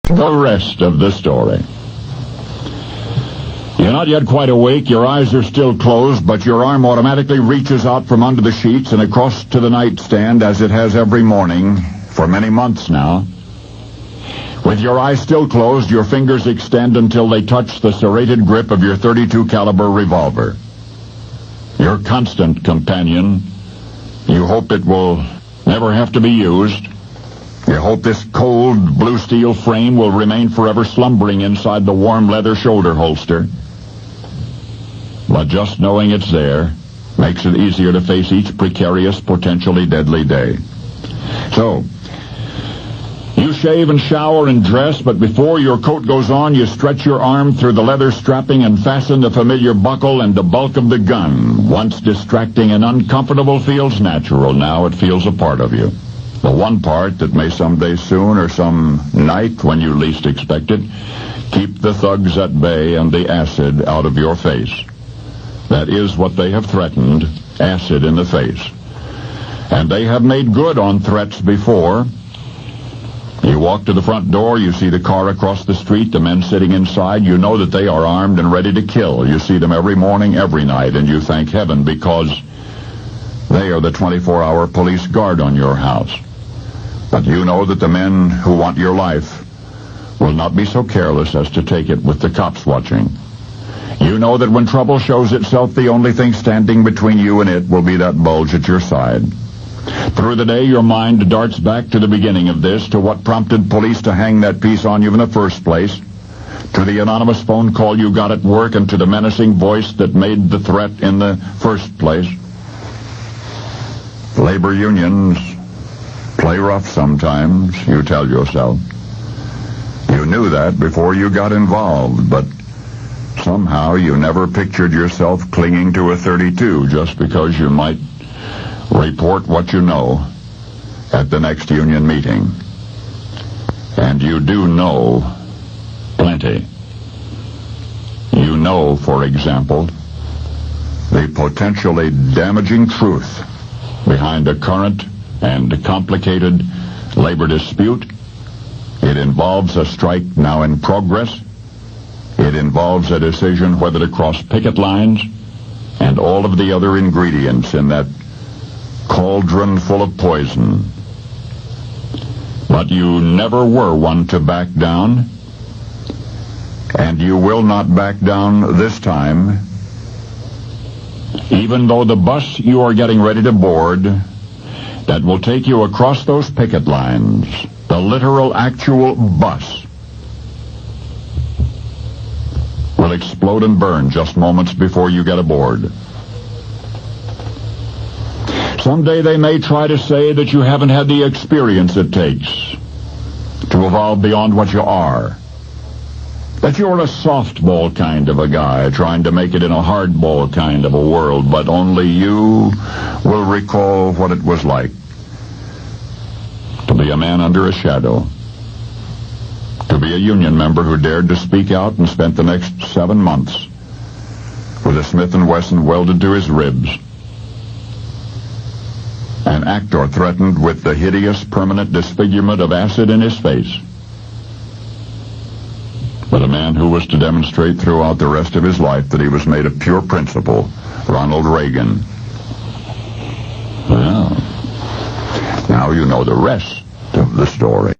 The rest of the story. You're not yet quite awake, your eyes are still closed, but your arm automatically reaches out from under the sheets and across to the nightstand as it has every morning for many months now. With your eyes still closed, your fingers extend until they touch the serrated grip of your .32 caliber revolver. Your constant companion. You hope it will never have to be used. You hope this cold blue steel frame will remain forever slumbering inside the warm leather shoulder holster. But just knowing it's there makes it easier to face each precarious, potentially deadly day. So, you shave and shower and dress, but before your coat goes on, you stretch your arm through the leather strapping and fasten the familiar buckle and the bulk of the gun. Once distracting and uncomfortable feels natural. Now it feels a part of you. The one part that may someday soon or some night when you least expect it, keep the thugs at bay and the acid out of your face. That is what they have threatened, acid in the face. And they have made good on threats before. You walk to the front door, you see the car across the street, the men sitting inside. You know that they are armed and ready to kill. You see them every morning, every night, and you thank heaven because they are the 24-hour police guard on your house. But you know that the men who want your life will not be so careless as to take it with the cops watching. You know that when trouble shows itself, the only thing standing between you and it will be that bulge at your side. Through the day, your mind darts back to the beginning of this, to what prompted police to hang that piece on you in the first place, to the anonymous phone call you got at work, and to the menacing voice that made the threat in the first place. Labor unions play rough sometimes, you tell yourself. You knew that before you got involved, but somehow you never pictured yourself clinging to a .32 just because you might report what you know at the next union meeting. And you do know plenty. You know, for example, the potentially damaging truth behind a current and complicated labor dispute. It involves a strike now in progress. It involves a decision whether to cross picket lines and all of the other ingredients in that cauldron full of poison. But you never were one to back down, and you will not back down this time, even though the bus you are getting ready to board that will take you across those picket lines, the literal actual bus, will explode and burn just moments before you get aboard. Someday they may try to say that you haven't had the experience it takes to evolve beyond what you are, that you're a softball kind of a guy trying to make it in a hardball kind of a world, but only you will recall what it was like to be a man under a shadow, to be a union member who dared to speak out and spent the next 7 months with a Smith & Wesson welded to his ribs, an actor threatened with the hideous permanent disfigurement of acid in his face, but a man who was to demonstrate throughout the rest of his life that he was made of pure principle, Ronald Reagan. Well, now you know the rest of the story.